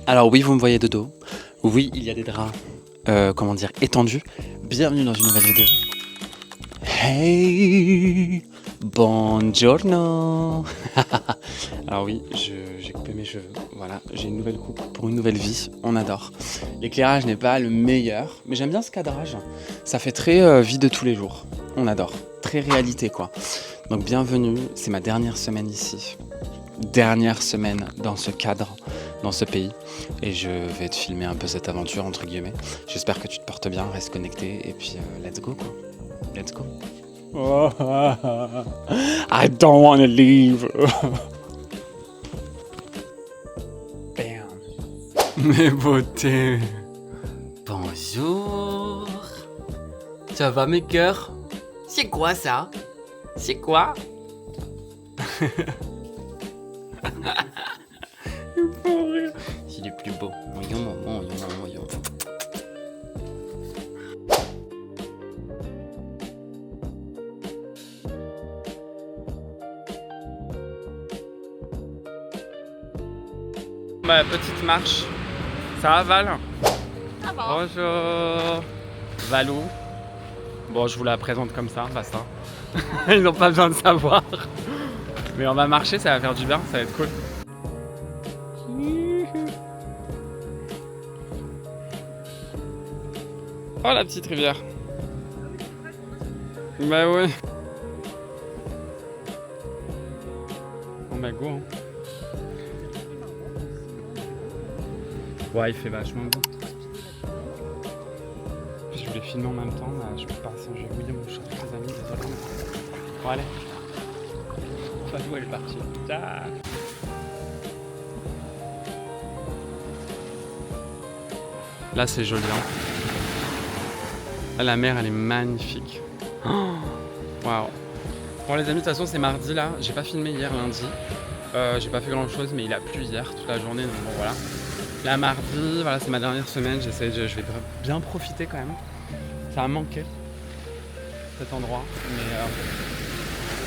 Alors oui, vous me voyez de dos. Oui, il y a des draps, étendus. Bienvenue dans une nouvelle vidéo. Hey, buongiorno. Alors oui, j'ai coupé mes cheveux. Voilà, j'ai une nouvelle coupe pour une nouvelle vie. On adore. L'éclairage n'est pas le meilleur, mais j'aime bien ce cadrage. Ça fait très vie de tous les jours. On adore. Très réalité quoi. Donc bienvenue, c'est ma dernière semaine ici. Dernière semaine dans ce cadre, dans ce pays, et je vais te filmer un peu cette aventure entre guillemets. J'espère que tu te portes bien, reste connecté et puis let's go quoi. Let's go. I don't wanna leave. Bam. Mes beautés. Bonjour. Ça va mes cœurs? C'est quoi ça? C'est quoi? C'est le plus beau. Voyons, voyons, voyons. Ma petite marche. Ça va Val? Ça va. Bonjour. Valou. Bon, je vous la présente comme ça, basta. Ils n'ont pas besoin de savoir. Mais on va marcher, ça va faire du bien, ça va être cool. Oh la petite rivière. Bah ouais. Oh bah go. Hein. Ouais, il fait vachement beau. Je voulais filmer en même temps, je peux pas, sinon je vais mouiller mon chat, les amis, désolé. Bon allez. Où elle est partie. Ah. Là c'est joli hein. Là, la mer elle est magnifique. Waouh. Wow. Bon les amis, de toute façon c'est mardi là, j'ai pas filmé hier lundi. J'ai pas fait grand chose mais il a plu hier toute la journée donc bon voilà. Là mardi, voilà c'est ma dernière semaine, je vais bien profiter quand même. Ça a manqué cet endroit mais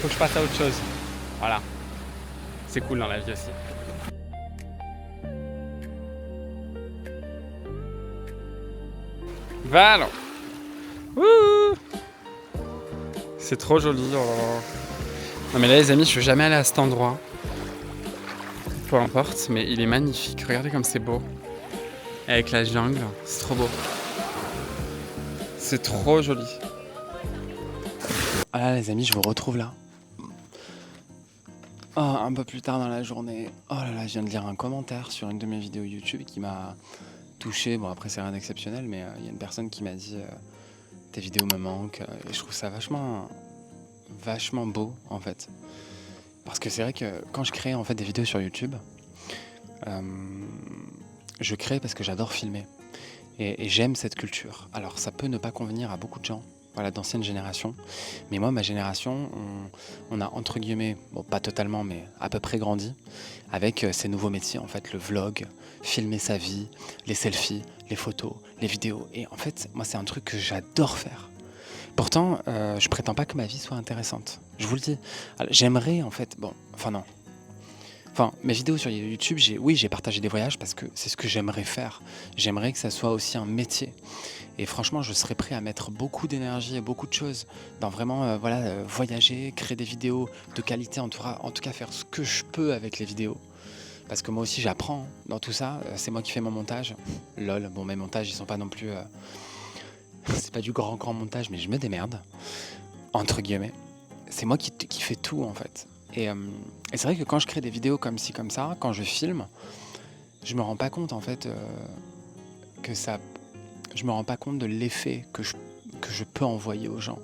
faut que je passe à autre chose. Voilà. C'est cool dans la vie aussi. Voilà. Wouh. C'est trop joli. Oh là là. Non mais là les amis, je suis jamais allé à cet endroit. Peu importe, mais il est magnifique. Regardez comme c'est beau. Avec la jungle, c'est trop beau. C'est trop joli. Ah là les amis, je vous retrouve là. Oh, un peu plus tard dans la journée. Oh là là, je viens de lire un commentaire sur une de mes vidéos YouTube qui m'a touché. Bon après c'est rien d'exceptionnel, mais il y a une personne qui m'a dit tes vidéos me manquent. Et je trouve ça vachement beau en fait. Parce que c'est vrai que quand je crée en fait des vidéos sur YouTube, je crée parce que j'adore filmer. Et j'aime cette culture. Alors ça peut ne pas convenir à beaucoup de gens, voilà, d'anciennes générations. Mais moi, ma génération, on a entre guillemets, bon pas totalement, mais à peu près grandi avec ces nouveaux métiers, en fait, le vlog, filmer sa vie, les selfies, les photos, les vidéos. Et en fait, moi c'est un truc que j'adore faire. Pourtant, je prétends pas que ma vie soit intéressante. Je vous le dis. Alors, j'aimerais en fait, bon, enfin non. Enfin, mes vidéos sur YouTube, j'ai partagé des voyages parce que c'est ce que j'aimerais faire. J'aimerais que ça soit aussi un métier. Et franchement, je serais prêt à mettre beaucoup d'énergie et beaucoup de choses dans vraiment voyager, créer des vidéos de qualité, en tout cas faire ce que je peux avec les vidéos. Parce que moi aussi j'apprends hein, dans tout ça, c'est moi qui fais mon montage. Lol, bon mes montages ils sont pas non plus... c'est pas du grand montage mais je me démerde, entre guillemets. C'est moi qui fais tout en fait. Et c'est vrai que quand je crée des vidéos comme ci, comme ça, quand je filme, je me rends pas compte en fait je me rends pas compte de l'effet que je peux envoyer aux gens.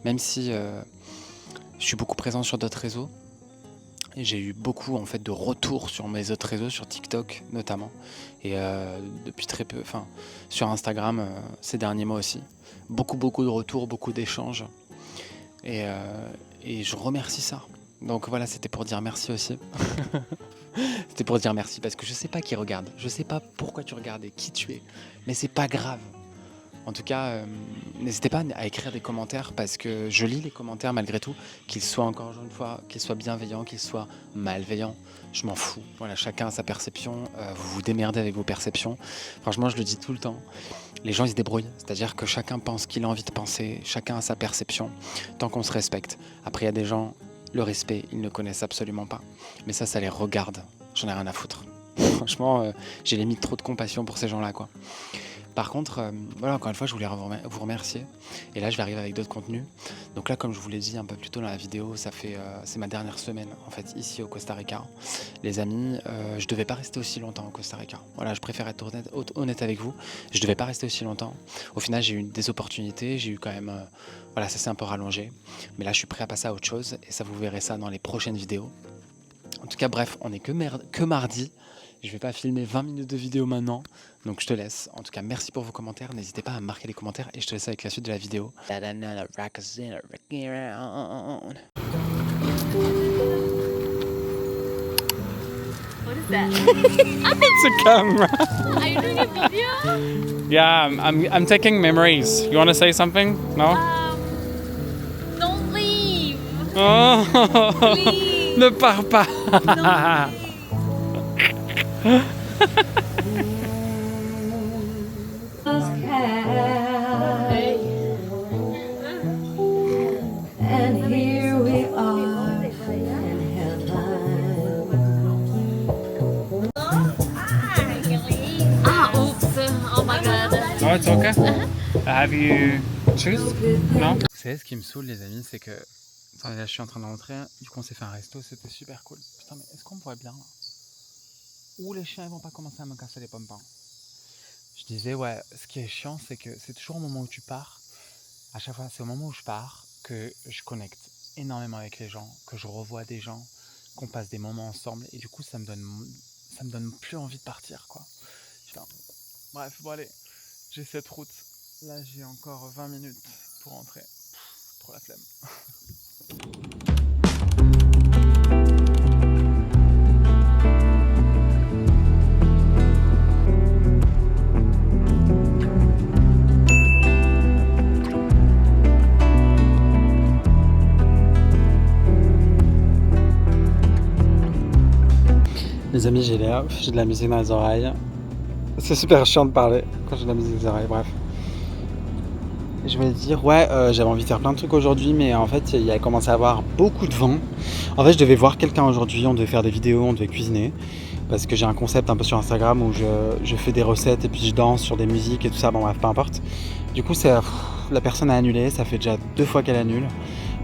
Même si je suis beaucoup présent sur d'autres réseaux, et j'ai eu beaucoup en fait de retours sur mes autres réseaux, sur TikTok notamment, et depuis très peu, enfin sur Instagram ces derniers mois aussi. Beaucoup de retours, beaucoup d'échanges, et je remercie ça. Donc voilà, c'était pour dire merci aussi. C'était pour dire merci parce que je sais pas qui regarde, je sais pas pourquoi tu regardes et qui tu es, mais c'est pas grave. En tout cas, n'hésitez pas à écrire des commentaires parce que je lis les commentaires malgré tout, qu'ils soient encore une fois, qu'ils soient bienveillants, qu'ils soient malveillants. Je m'en fous. Voilà, chacun a sa perception. Vous vous démerdez avec vos perceptions. Franchement, je le dis tout le temps. Les gens, ils se débrouillent. C'est-à-dire que chacun pense ce qu'il a envie de penser. Chacun a sa perception. Tant qu'on se respecte. Après, il y a des gens, le respect, ils ne connaissent absolument pas. Mais ça les regarde. J'en ai rien à foutre. Franchement, j'ai limite trop de compassion pour ces gens-là, quoi. Par contre, voilà, encore une fois, je voulais vous remercier. Et là, je vais arriver avec d'autres contenus. Donc là, comme je vous l'ai dit un peu plus tôt dans la vidéo, c'est ma dernière semaine, en fait, ici au Costa Rica. Les amis, je devais pas rester aussi longtemps au Costa Rica. Voilà, je préfère être honnête avec vous. Je devais pas rester aussi longtemps. Au final, j'ai eu des opportunités. J'ai eu quand même... voilà, ça s'est un peu rallongé. Mais là, je suis prêt à passer à autre chose. Et ça, vous verrez ça dans les prochaines vidéos. En tout cas, bref, on n'est que mardi. Je vais pas filmer 20 minutes de vidéo maintenant, donc je te laisse. En tout cas, merci pour vos commentaires. N'hésitez pas à marquer les commentaires et je te laisse avec la suite de la vidéo. What is that? It's a camera. Are you doing a video? Yeah, I'm taking memories. You want to say something? No? Don't leave. Oh, Please. ne pars pas. No. And here we are in heaven. Oops. Oh my god. No, it's okay. Have you choose? No? Vous savez, ce qui me saoule, les amis, c'est que... Attendez, là, je suis en train de rentrer. Du coup, on s'est fait un resto, c'était super cool. Putain, mais est-ce qu'on pourrait bien, là? Ou les chiens, ils vont pas commencer à me casser les pompons. Je disais, ouais, ce qui est chiant, c'est que c'est toujours au moment où tu pars. À chaque fois, c'est au moment où je pars que je connecte énormément avec les gens, que je revois des gens, qu'on passe des moments ensemble. Et du coup, ça me donne plus envie de partir, quoi. Putain. Bref, bon, allez, j'ai cette route. Là, j'ai encore 20 minutes pour rentrer. Trop la flemme. Les amis, j'ai de la musique dans les oreilles. C'est super chiant de parler quand j'ai de la musique dans les oreilles, bref. Je voulais dire, ouais, j'avais envie de faire plein de trucs aujourd'hui, mais en fait, il a commencé à avoir beaucoup de vent. En fait, je devais voir quelqu'un aujourd'hui, on devait faire des vidéos, on devait cuisiner. Parce que j'ai un concept un peu sur Instagram où je fais des recettes et puis je danse sur des musiques et tout ça, bon bref, peu importe. Du coup, la personne a annulé, ça fait déjà 2 fois qu'elle annule.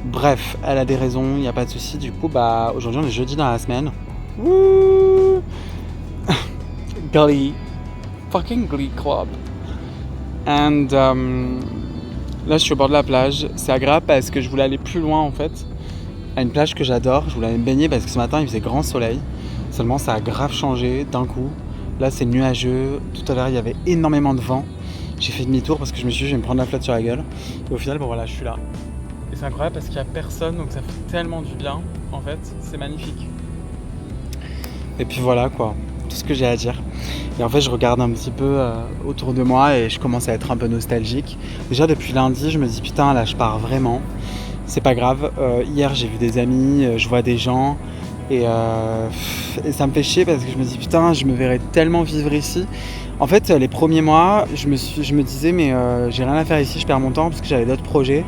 Bref, elle a des raisons, il n'y a pas de souci. Du coup, bah aujourd'hui, on est jeudi dans la semaine. Wouh Glee. Fucking Glee Club. And là, je suis au bord de la plage. C'est agréable parce que je voulais aller plus loin en fait. À une plage que j'adore. Je voulais aller me baigner parce que ce matin, il faisait grand soleil. Seulement, ça a grave changé d'un coup. Là, c'est nuageux. Tout à l'heure, il y avait énormément de vent. J'ai fait demi-tour parce que je me suis dit, je vais me prendre la flotte sur la gueule. Et au final, bon voilà, je suis là. Et c'est incroyable parce qu'il n'y a personne. Donc ça fait tellement du bien. En fait, c'est magnifique. Et puis voilà quoi, tout ce que j'ai à dire. Et en fait, je regarde un petit peu autour de moi et je commence à être un peu nostalgique. Déjà depuis lundi, je me dis putain, là je pars vraiment. C'est pas grave. Hier, j'ai vu des amis, je vois des gens et ça me fait chier parce que je me dis putain, je me verrais tellement vivre ici. En fait, les premiers mois, je me disais mais j'ai rien à faire ici, je perds mon temps parce que j'avais d'autres projets.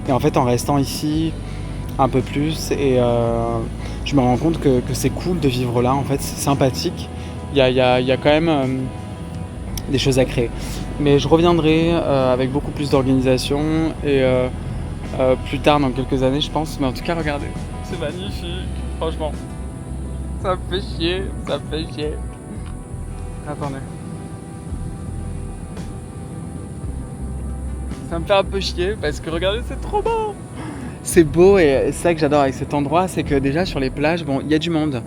Et en fait, en restant ici un peu plus et je me rends compte que c'est cool de vivre là, en fait, c'est sympathique. Il y a quand même des choses à créer. Mais je reviendrai avec beaucoup plus d'organisation et plus tard dans quelques années, je pense. Mais en tout cas, regardez, c'est magnifique, franchement. Ça me fait chier, ça me fait chier. Attendez. Ça me fait un peu chier parce que regardez, c'est trop beau. C'est beau et c'est ça que j'adore avec cet endroit, c'est que déjà sur les plages, bon, il y a du monde.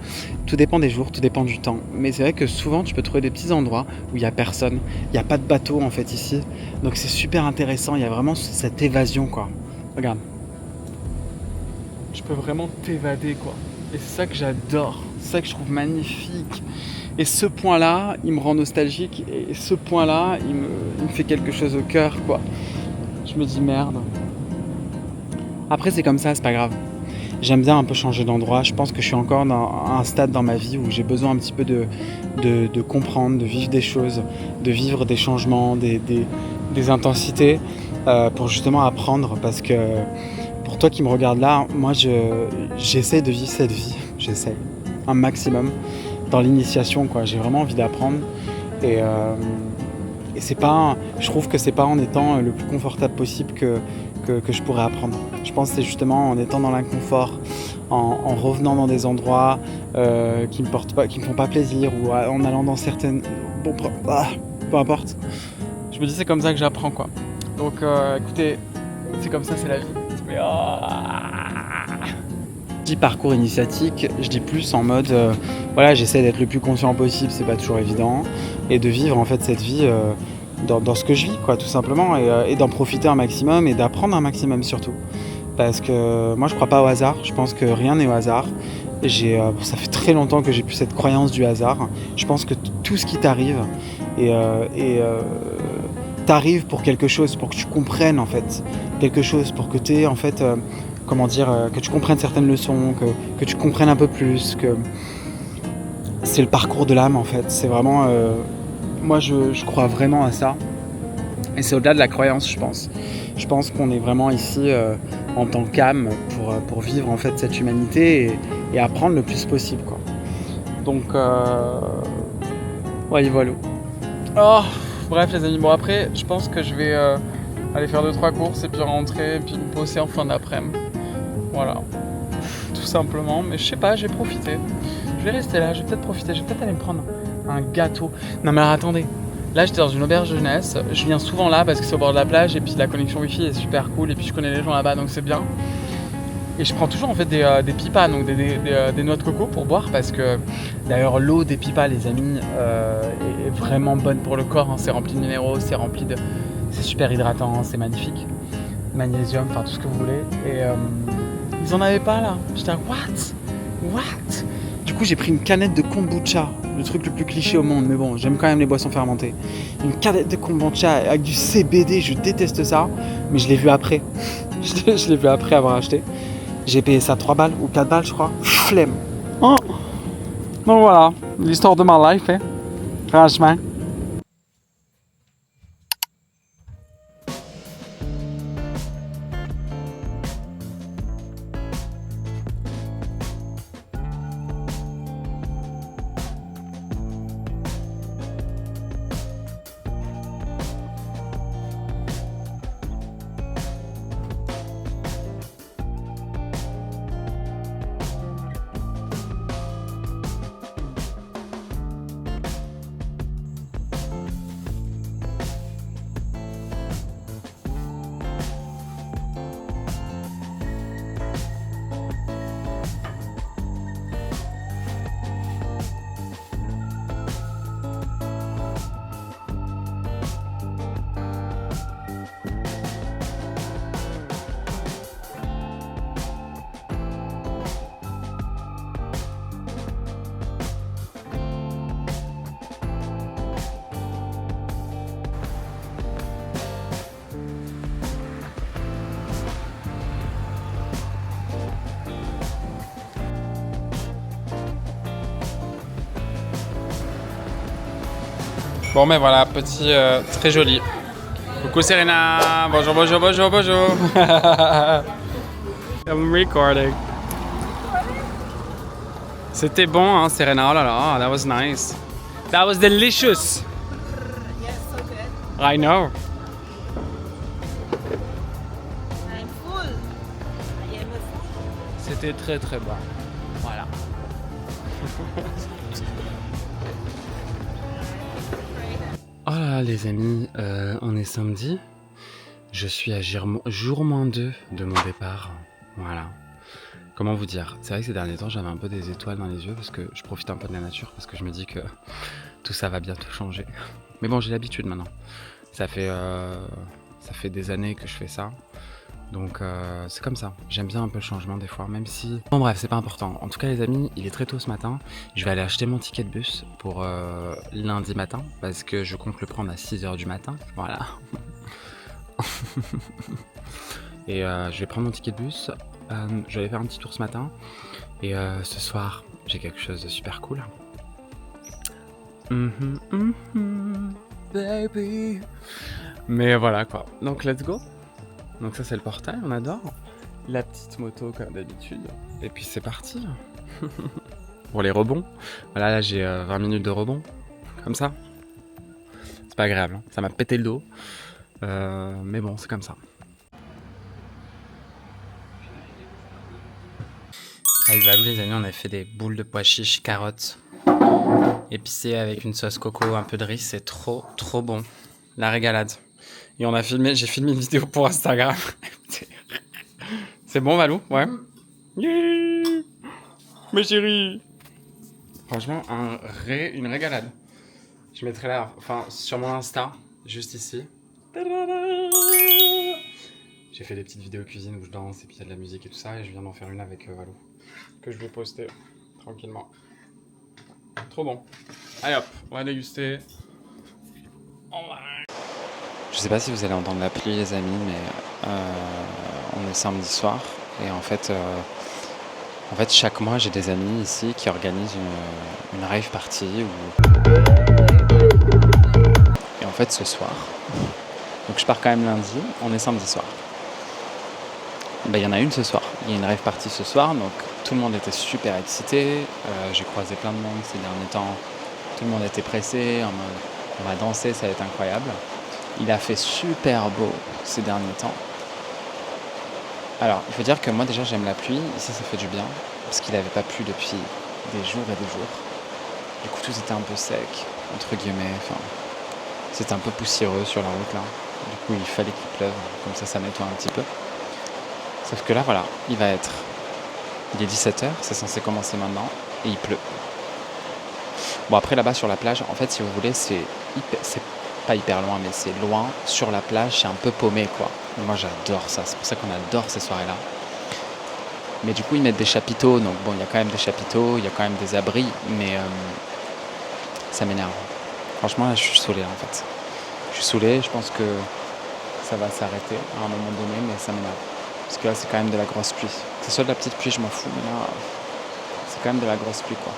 Tout dépend des jours, tout dépend du temps. Mais c'est vrai que souvent, tu peux trouver des petits endroits où il n'y a personne. Il n'y a pas de bateau en fait ici. Donc c'est super intéressant, il y a vraiment cette évasion quoi. Regarde. Tu peux vraiment t'évader quoi. Et c'est ça que j'adore. C'est ça que je trouve magnifique. Et ce point-là, il me rend nostalgique. Et ce point-là, il me fait quelque chose au cœur, quoi. Je me dis merde. Après, c'est comme ça, c'est pas grave. J'aime bien un peu changer d'endroit. Je pense que je suis encore dans un stade dans ma vie où j'ai besoin un petit peu de comprendre, de vivre des choses, de vivre des changements, des intensités pour justement apprendre. Parce que pour toi qui me regarde là, moi j'essaie de vivre cette vie. J'essaie un maximum dans l'initiation, quoi. J'ai vraiment envie d'apprendre. Et c'est pas, je trouve que c'est pas en étant le plus confortable possible que je pourrais apprendre. Je pense que c'est justement en étant dans l'inconfort, en revenant dans des endroits qui me font pas plaisir, ou en allant dans certaines... Bon, peu importe. Je me dis c'est comme ça que j'apprends, quoi. Donc écoutez, c'est comme ça, c'est la vie. Mais, Je dis parcours initiatique, je dis plus en mode voilà, j'essaie d'être le plus conscient possible, c'est pas toujours évident, et de vivre en fait cette vie dans ce que je vis, quoi, tout simplement, et d'en profiter un maximum et d'apprendre un maximum surtout. Parce que moi je crois pas au hasard, je pense que rien n'est au hasard. Ça fait très longtemps que j'ai plus cette croyance du hasard. Je pense que tout ce qui t'arrive t'arrive pour quelque chose, pour que tu comprennes en fait quelque chose, pour que tu aies en fait que tu comprennes certaines leçons, que tu comprennes un peu plus, que c'est le parcours de l'âme en fait. C'est vraiment moi je crois vraiment à ça, et c'est au-delà de la croyance, je pense. Je pense qu'on est vraiment ici en tant qu'âme pour vivre en fait cette humanité et apprendre le plus possible, quoi. Donc voilà. Oh, bref les amis, bon après je pense que je vais aller faire 2-3 courses et puis rentrer et puis me poser en fin d'après-midi. Voilà, tout simplement. Mais je sais pas, j'ai profité. Je vais rester là, je vais peut-être profiter, je vais peut-être aller me prendre un gâteau. Non mais alors attendez, là j'étais dans une auberge jeunesse, je viens souvent là parce que c'est au bord de la plage et puis la connexion wifi est super cool et puis je connais les gens là-bas donc c'est bien. Et je prends toujours en fait des pipas, donc des noix de coco pour boire, parce que d'ailleurs l'eau des pipas, les amis, est vraiment bonne pour le corps, hein. C'est rempli de minéraux, c'est super hydratant, c'est magnifique. Magnésium, enfin tout ce que vous voulez. Et ils en avaient pas là. J'étais là, what? Du coup j'ai pris une canette de kombucha, le truc le plus cliché au monde, mais bon, j'aime quand même les boissons fermentées. Une canette de kombucha avec du CBD, je déteste ça, mais je l'ai vu après. Je l'ai vu après avoir acheté. J'ai payé ça 3 balles ou 4 balles, je crois. Flemme. Oh. Donc voilà, l'histoire de ma life, hein. Franchement. Bon, mais voilà, petit, très joli. Coucou Serena, bonjour. I'm recording. C'était bon, hein, Serena, oh là là, that was nice. That was delicious. Yes, so good. I know. I'm full. I am a fool. C'était très très bon. Voilà. Oh là les amis, on est samedi. Je suis à jour moins 2 de mon départ. Voilà. Comment vous dire? C'est vrai que ces derniers temps j'avais un peu des étoiles dans les yeux parce que je profite un peu de la nature, parce que je me dis que tout ça va bientôt changer. Mais bon, j'ai l'habitude maintenant. Ça fait des années que je fais ça. Donc c'est comme ça, j'aime bien un peu le changement des fois, même si... Bon bref, c'est pas important. En tout cas les amis, il est très tôt ce matin. Je vais aller acheter mon ticket de bus pour lundi matin, parce que je compte le prendre à 6h du matin, voilà. Et je vais prendre mon ticket de bus, je vais aller faire un petit tour ce matin. Et ce soir, j'ai quelque chose de super cool. Baby. Mais voilà quoi, donc let's go. Donc ça c'est le portail, on adore. La petite moto comme d'habitude. Et puis c'est parti. Pour les rebonds. Voilà, là j'ai 20 minutes de rebond. Comme ça. C'est pas agréable, hein. Ça m'a pété le dos. Mais bon, c'est comme ça. Avec Valou les amis, on a fait des boules de pois chiches, carottes. Épicées avec une sauce coco, un peu de riz. C'est trop trop bon. La régalade. Et on a filmé, j'ai filmé une vidéo pour Instagram. C'est bon Valou? Ouais. Yeah, ma chérie. Franchement, une régalade. Je mettrai là, enfin sur mon Insta, juste ici. J'ai fait des petites vidéos cuisine où je danse et puis il y a de la musique et tout ça. Et je viens d'en faire une avec Valou. Que je vais poster tranquillement. Trop bon. Allez hop, on va déguster. Je sais pas si vous allez entendre la pluie les amis, mais on est samedi soir et en fait chaque mois j'ai des amis ici qui organisent une rave party et en fait ce soir, donc je pars quand même lundi, on est samedi soir. Il y en a une ce soir, il y a une rave party ce soir, donc tout le monde était super excité, j'ai croisé plein de monde ces derniers temps, tout le monde était pressé, en mode on va danser, ça va être incroyable. Il a fait super beau ces derniers temps. Alors, il faut dire que moi déjà j'aime la pluie, ici ça fait du bien, parce qu'il n'avait pas plu depuis des jours et des jours. Du coup tout était un peu sec, entre guillemets, enfin, c'était un peu poussiéreux sur la route là. Du coup il fallait qu'il pleuve, comme ça nettoie un petit peu. Sauf que là voilà, il est 17h, c'est censé commencer maintenant, et il pleut. Bon après là-bas sur la plage, en fait si vous voulez c'est pas hyper loin, mais c'est loin sur la plage, c'est un peu paumé quoi. Et moi j'adore ça, c'est pour ça qu'on adore ces soirées-là. Mais du coup ils mettent des chapiteaux, donc bon il y a quand même des chapiteaux, il y a quand même des abris, mais ça m'énerve. Franchement là je suis saoulé en fait. Je suis saoulé, je pense que ça va s'arrêter à un moment donné, mais ça m'énerve. Parce que là c'est quand même de la grosse pluie. Que ce soit de la petite pluie je m'en fous, mais là c'est quand même de la grosse pluie quoi.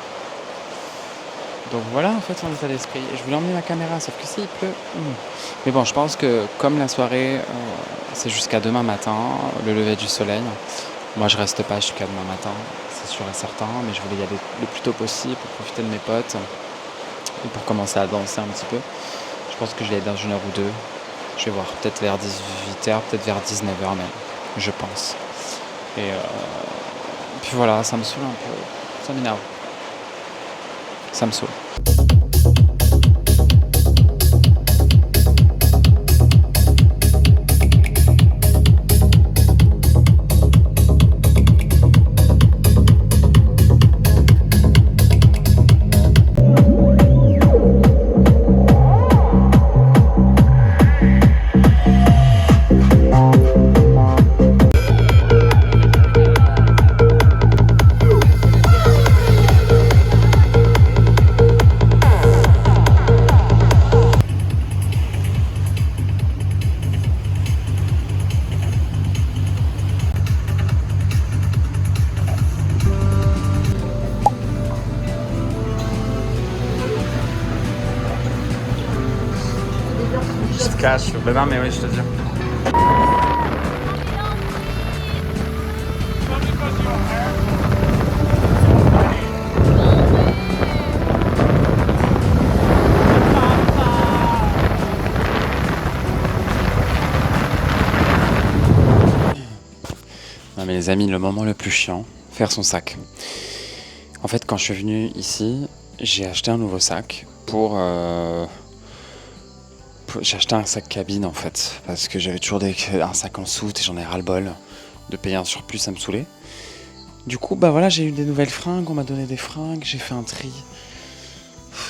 Donc voilà en fait mon état d'esprit. Je voulais emmener ma caméra, sauf que s'il pleut. Mais bon, je pense que comme la soirée, c'est jusqu'à demain matin, le lever du soleil. Moi je reste pas jusqu'à demain matin, c'est sûr et certain, mais je voulais y aller le plus tôt possible pour profiter de mes potes et pour commencer à danser un petit peu. Je pense que je vais aller dans une heure ou deux. Je vais voir, peut-être vers 18h, peut-être vers 19h même, je pense. Et puis voilà, ça me saoule un peu, ça m'énerve. Ça me saoule. Je te cache, ben non mais oui je te dis. Non mais les amis, le moment le plus chiant, faire son sac. En fait quand je suis venu ici, j'ai acheté un nouveau sac pour j'ai acheté un sac cabine en fait, parce que j'avais toujours un sac en soute et j'en ai ras-le-bol de payer un surplus, ça me saoulait. Du coup, bah voilà, j'ai eu des nouvelles fringues, on m'a donné des fringues, j'ai fait un tri.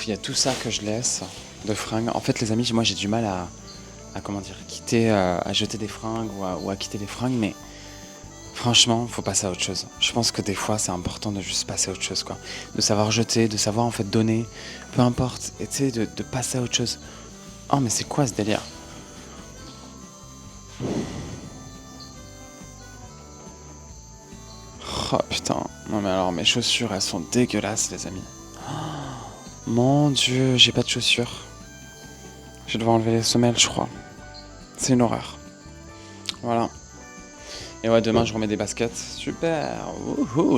Il y a tout ça que je laisse de fringues. En fait, les amis, moi j'ai du mal comment dire, quitter, à jeter des fringues ou à quitter les fringues, mais franchement, faut passer à autre chose. Je pense que des fois, c'est important de juste passer à autre chose, quoi. De savoir jeter, de savoir en fait donner, peu importe, et tu sais, de passer à autre chose. Oh, mais c'est quoi ce délire? Oh putain, non mais alors mes chaussures, elles sont dégueulasses, les amis. Oh, mon Dieu, j'ai pas de chaussures. Je vais devoir enlever les semelles, je crois. C'est une horreur. Voilà. Et ouais, demain je remets des baskets. Super.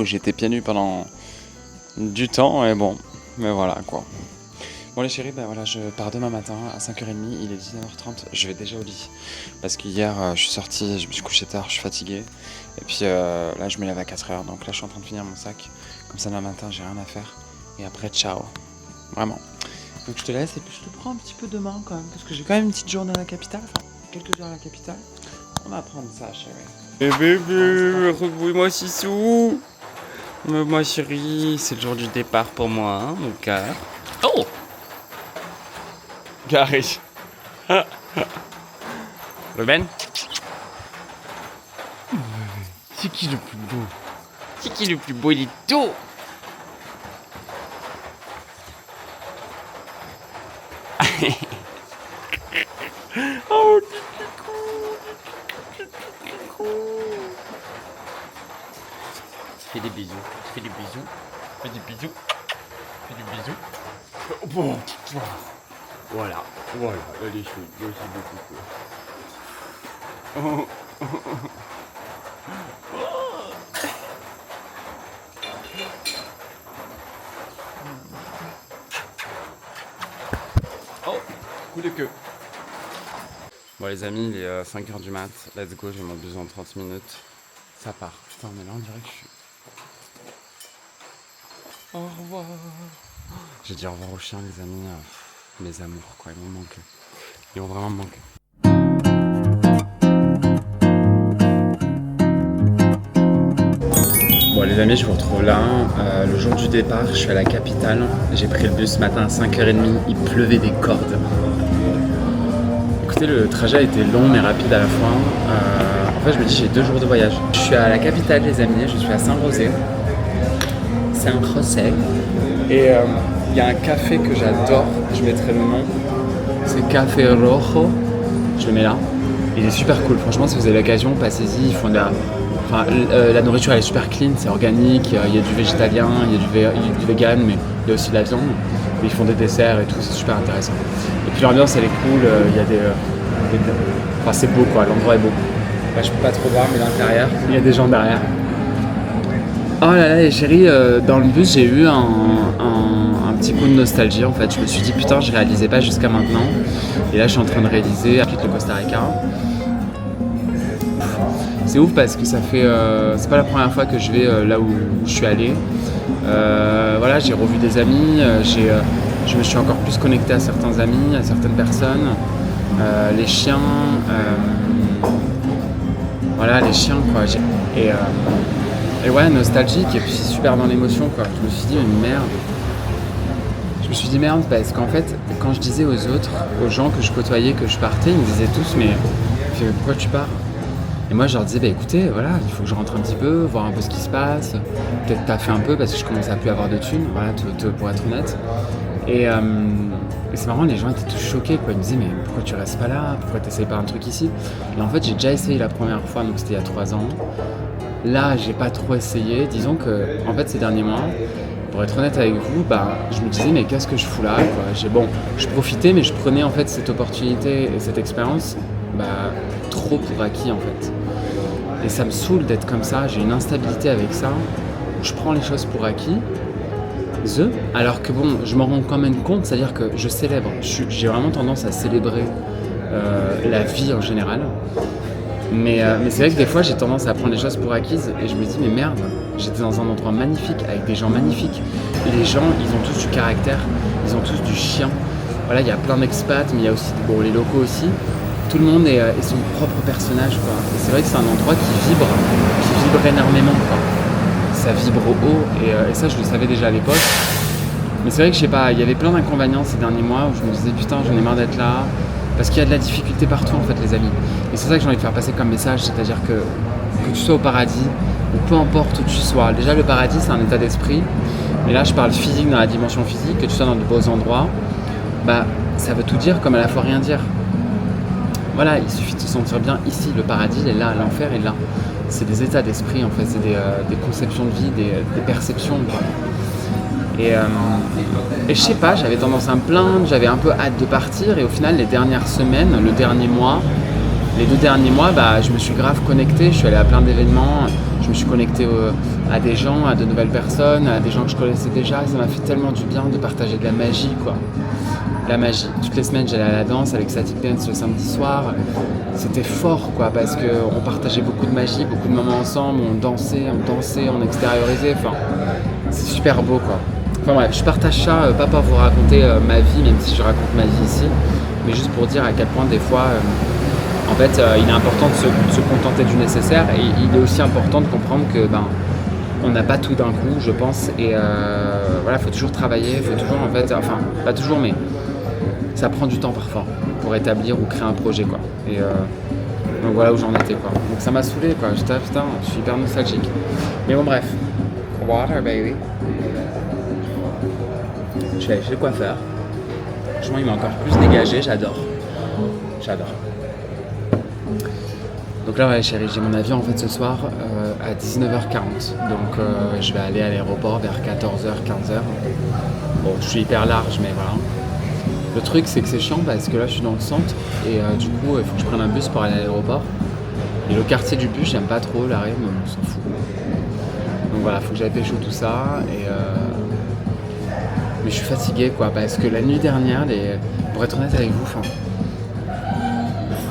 J'étais pieds nus pendant du temps et bon, mais voilà quoi. Bon les chéris, bah voilà, je pars demain matin à 5h30, il est 19h30, je vais déjà au lit. Parce qu'hier je suis sorti, je me suis couché tard, je suis fatigué. Et puis là je me lève à 4h, donc là je suis en train de finir mon sac. Comme ça demain matin j'ai rien à faire. Et après ciao. Vraiment. Donc je te laisse et puis je te prends un petit peu demain quand même. Parce que j'ai quand même une petite journée à la capitale, enfin quelques heures à la capitale. On va prendre ça chérie. Et bébé, retrouve-moi Sissou. Moi chérie, c'est le jour du départ pour moi, hein, mon cœur. Oh Gary. Ruben. C'est qui le plus beau? C'est qui le plus beau? Il est tôt. Oh, fais des bisous, fais des bisous, fais des bisous, fais des bisous. Bon, voilà, voilà, elle est chaude, merci beaucoup. Oh. Oh, coup de queue. Bon les amis, il est 5h du mat, let's go, j'ai mon bus en 30 minutes. Ça part. Putain mais là on dirait que je suis... Au revoir. J'ai dit au revoir aux chiens les amis, mes amours quoi, ils m'ont manqué. Ils m'ont vraiment manqué. Bon les amis, je vous retrouve là, le jour du départ, je suis à la capitale. J'ai pris le bus ce matin à 5h30, il pleuvait des cordes. Écoutez, le trajet a été long mais rapide à la fois. En fait, je me dis j'ai 2 jours de voyage. Je suis à la capitale les amis, je suis à Saint-Rosé. Saint-Rosé. Et il y a un café que j'adore, je mettrai le nom. C'est Café Rojo. Je le mets là. Il est super cool, franchement si vous avez l'occasion, passez-y, ils font de la... Enfin, la nourriture elle est super clean, c'est organique, il y a du végétalien, il y a du vegan, mais il y a aussi de la viande. Et ils font des desserts et tout, c'est super intéressant. Et puis l'ambiance elle est cool, il y a des... Enfin c'est beau quoi, l'endroit est beau. Enfin, je peux pas trop voir mais l'intérieur, il y a des gens derrière. Oh là là les chéris, dans le bus j'ai eu un petit coup de nostalgie en fait. Je me suis dit putain je réalisais pas jusqu'à maintenant. Et là je suis en train de réaliser, je quitte le Costa Rica. C'est ouf parce que ça fait, c'est pas la première fois que je vais là où je suis allé. Voilà, j'ai revu des amis, je me suis encore plus connecté à certains amis, à certaines personnes. Les chiens, voilà les chiens quoi. Et ouais, nostalgique et puis super dans l'émotion quoi. Je me suis dit mais merde. Je me suis dit merde parce qu'en fait quand je disais aux autres, aux gens que je côtoyais que je partais, ils me disaient tous mais pourquoi tu pars? Et moi je leur disais bah écoutez voilà, il faut que je rentre un petit peu, voir un peu ce qui se passe, peut-être taffer un peu parce que je commence à plus avoir de thunes, voilà, pour être honnête. Et c'est marrant, les gens étaient tous choqués quoi, ils me disaient mais pourquoi tu restes pas là, pourquoi t'essayes pas un truc ici? Et en fait j'ai déjà essayé la première fois, donc c'était il y a 3 ans. Là j'ai pas trop essayé, disons que en fait ces derniers mois, pour être honnête avec vous, bah, je me disais mais qu'est-ce que je fous là quoi. Bon, je profitais mais je prenais en fait cette opportunité et cette expérience trop pour acquis en fait. Et ça me saoule d'être comme ça, j'ai une instabilité avec ça, où je prends les choses pour acquis, alors que bon, je m'en rends quand même compte, c'est-à-dire que je célèbre, j'ai vraiment tendance à célébrer la vie en général. Mais c'est vrai que des fois j'ai tendance à prendre les choses pour acquises et je me dis mais merde, j'étais dans un endroit magnifique avec des gens magnifiques. Et les gens ils ont tous du caractère, ils ont tous du chien. Voilà, il y a plein d'expats mais il y a aussi les locaux aussi. Tout le monde est son propre personnage quoi. Et c'est vrai que c'est un endroit qui vibre énormément quoi. Ça vibre haut et ça je le savais déjà à l'époque. Mais c'est vrai que je sais pas, il y avait plein d'inconvénients ces derniers mois où je me disais putain j'en ai marre d'être là. Parce qu'il y a de la difficulté partout en fait les amis. Et c'est ça que j'ai envie de faire passer comme message, c'est-à-dire que tu sois au paradis, ou peu importe où tu sois. Déjà le paradis c'est un état d'esprit, mais là je parle physique dans la dimension physique, que tu sois dans de beaux endroits, bah ça veut tout dire comme à la fois rien dire. Voilà, il suffit de se sentir bien ici, le paradis est là, l'enfer est là. C'est des états d'esprit en fait, c'est des conceptions de vie, des perceptions quoi. Et je sais pas, j'avais tendance à me plaindre, j'avais un peu hâte de partir et au final les dernières semaines, les 2 derniers mois, bah, je me suis grave connecté, je suis allé à plein d'événements, je me suis connecté à des gens, à de nouvelles personnes, à des gens que je connaissais déjà, et ça m'a fait tellement du bien de partager de la magie quoi. La magie. Toutes les semaines j'allais à la danse avec Static Dance le samedi soir, c'était fort quoi parce qu'on partageait beaucoup de magie, beaucoup de moments ensemble, on dansait, on extériorisait, enfin c'est super beau quoi. Enfin bref, je partage ça pas pour vous raconter ma vie, même si je raconte ma vie ici, mais juste pour dire à quel point des fois en fait il est important de se contenter du nécessaire et il est aussi important de comprendre que on n'a pas tout d'un coup je pense et voilà, faut toujours travailler, faut toujours en fait, enfin pas toujours mais ça prend du temps parfois pour établir ou créer un projet quoi. Et donc voilà où j'en étais quoi. Donc ça m'a saoulé quoi, j'étais putain, je suis hyper nostalgique. Mais bon bref. Water baby. Je suis allé chez le coiffeur. Franchement il m'a encore plus dégagé, j'adore. Donc là ouais chérie, j'ai mon avion en fait ce soir à 19h40. Donc je vais aller à l'aéroport vers 14h, 15h. Bon je suis hyper large mais voilà. Le truc c'est que c'est chiant parce que là je suis dans le centre et du coup il faut que je prenne un bus pour aller à l'aéroport. Et le quartier du bus j'aime pas trop l'arrêt mais on s'en fout. Donc voilà, faut que j'aille pécho tout ça et mais je suis fatigué quoi parce que la nuit dernière, pour être honnête avec vous,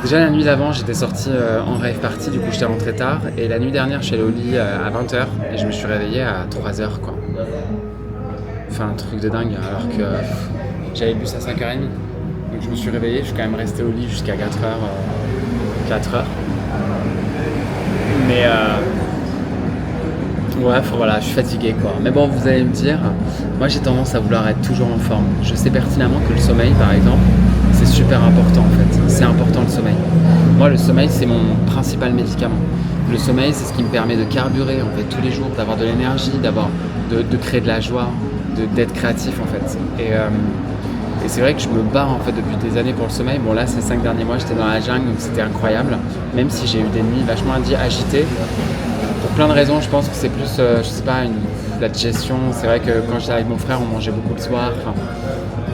déjà la nuit d'avant j'étais sorti en rave party, du coup j'étais rentré tard et la nuit dernière je suis allé au lit à 20h et je me suis réveillé à 3h quoi. Enfin un truc de dingue alors que j'avais le bus à 5h30. Donc je me suis réveillé, je suis quand même resté au lit jusqu'à 4h. Mais ouais, voilà, je suis fatigué quoi. Mais bon, vous allez me dire, moi j'ai tendance à vouloir être toujours en forme. Je sais pertinemment que le sommeil par exemple, c'est super important en fait. C'est important le sommeil. Moi le sommeil c'est mon principal médicament. Le sommeil c'est ce qui me permet de carburer en fait tous les jours, d'avoir de l'énergie, de créer de la joie, d'être créatif en fait. Et c'est vrai que je me bats en fait depuis des années pour le sommeil. Bon là ces 5 derniers mois j'étais dans la jungle donc c'était incroyable. Même si j'ai eu des nuits vachement agitées. Pour plein de raisons, je pense que c'est plus, je sais pas, la digestion. C'est vrai que quand j'étais avec mon frère, on mangeait beaucoup le soir. Enfin,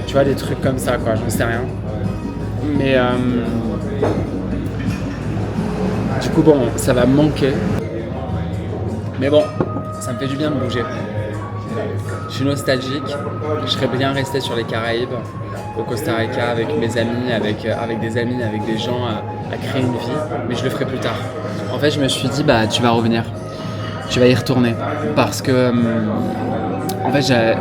tu vois, des trucs comme ça, quoi. Je ne sais rien. Mais du coup, bon, ça va me manquer. Mais bon, ça me fait du bien de bouger. Je suis nostalgique. Je serais bien resté sur les Caraïbes, au Costa Rica, avec mes amis, avec des amis, avec des gens, à créer une vie. Mais je le ferai plus tard. En fait, je me suis dit, tu vas revenir. Tu vas y retourner. Parce que, en fait,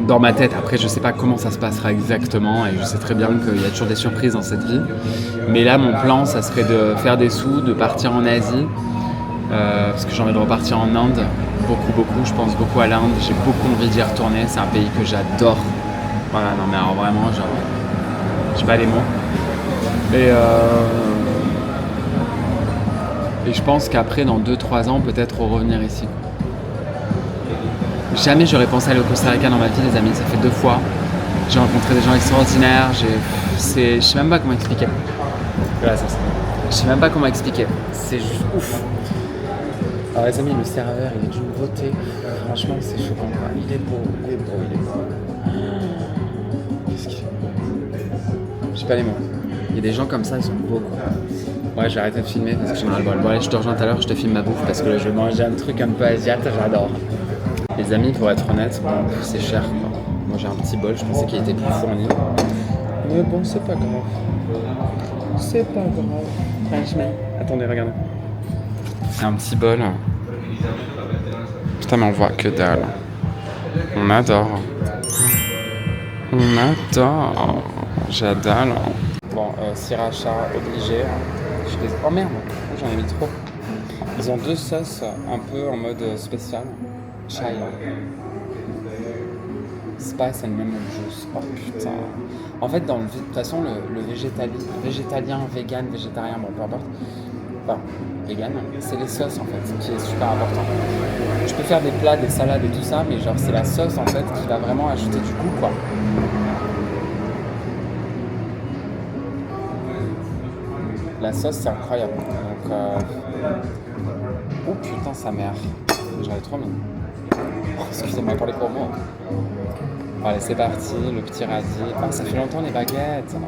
dans ma tête, après, je sais pas comment ça se passera exactement. Et je sais très bien qu'il y a toujours des surprises dans cette vie. Mais là, mon plan, ça serait de faire des sous, de partir en Asie. Parce que j'ai envie de repartir en Inde. Beaucoup. Je pense beaucoup à l'Inde. J'ai beaucoup envie d'y retourner. C'est un pays que j'adore. Voilà, non mais alors vraiment, genre, j'ai pas les mots. Et je pense qu'après, dans 2-3 ans, peut-être revenir ici. Jamais j'aurais pensé aller au Costa Rica dans ma vie, les amis. Ça fait 2 fois. J'ai rencontré des gens extraordinaires. Je sais même pas comment expliquer. Voilà, ça. Je sais même pas comment expliquer. C'est juste ouf. Alors les amis, le serveur, il est d'une beauté. Franchement, c'est choquant, quoi. Il est beau. Qu'est-ce qu'il fait ? J'ai pas les mots. Il y a des gens comme ça, ils sont beaux, quoi. Ouais, j'ai arrêté de filmer parce que j'en ai ras le bol. Bon, allez, je te rejoins tout à l'heure, je te filme ma bouffe parce que je vais manger un truc un peu asiatique, j'adore. Les amis, pour être honnête, bon, c'est cher, quoi. Moi, j'ai un petit bol, je pensais qu'il était plus fourni. Mais bon, c'est pas grave. Franchement. Attendez, regardez. C'est un petit bol. Putain, mais on voit que dalle. On adore. J'adore. Bon, sriracha obligé. Oh merde, j'en ai mis trop. Ils ont 2 sauces un peu en mode spécial. Chai. Spice and lemon juice. Oh putain. En fait, de toute façon, le végétalien, vegan, végétarien, bon, peu importe, enfin, vegan, c'est les sauces en fait, qui est super important. Je peux faire des plats, des salades et tout ça, mais genre c'est la sauce en fait qui va vraiment ajouter du goût, quoi. La sauce, c'est incroyable. Donc, oh putain, sa mère. J'aurais trop mis. Oh, excusez-moi pour les gros mots. Allez, c'est parti, le petit radis. Ah, ça fait longtemps les baguettes. Oh.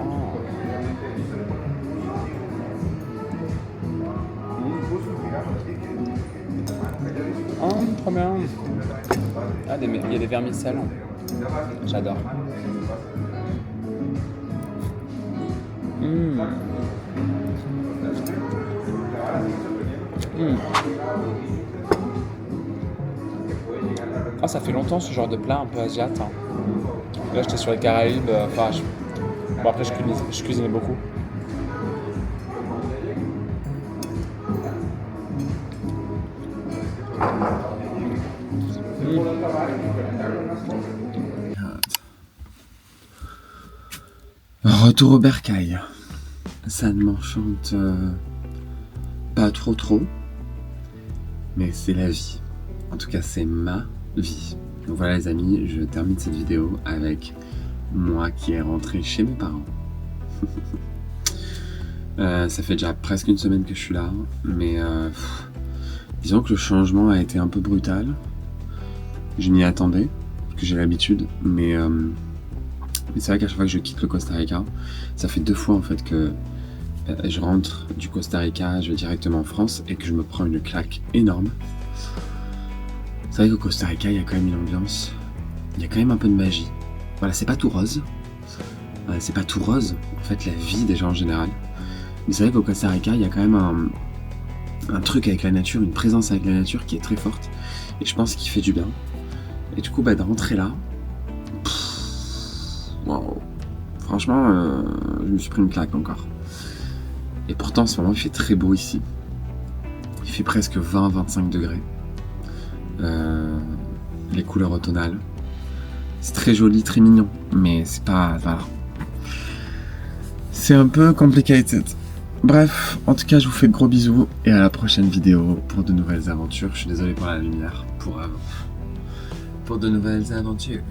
Oh, trop bien. Ah, il y a des vermicelles. J'adore. Ah, ça fait longtemps ce genre de plat un peu asiate. Hein. Là, j'étais sur les Caraïbes. Bon, après, je cuisinais beaucoup. Retour au bercail. Ça ne m'enchante pas trop, mais c'est la vie. En tout cas, c'est ma vie. Donc voilà les amis, je termine cette vidéo avec moi qui est rentré chez mes parents. Ça fait déjà presque une semaine que je suis là, mais disons que le changement a été un peu brutal. Je m'y attendais, parce que j'ai l'habitude, mais c'est vrai qu'à chaque fois que je quitte le Costa Rica, ça fait 2 fois en fait que je rentre du Costa Rica, je vais directement en France et que je me prends une claque énorme. C'est vrai qu'au Costa Rica, il y a quand même une ambiance, il y a quand même un peu de magie. Voilà, c'est pas tout rose. C'est pas tout rose, en fait, la vie des gens en général. Mais c'est vrai qu'au Costa Rica, il y a quand même un truc avec la nature, une présence avec la nature qui est très forte. Et je pense qu'il fait du bien. Et du coup, de rentrer là, wow. Franchement, je me suis pris une claque encore. Et pourtant, en ce moment, il fait très beau ici. Il fait presque 20-25 degrés. Les couleurs automnales. C'est très joli, très mignon, mais c'est pas... Voilà. C'est un peu complicated. Bref, en tout cas, je vous fais de gros bisous et à la prochaine vidéo pour de nouvelles aventures. Je suis désolé pour la lumière, pour de nouvelles aventures.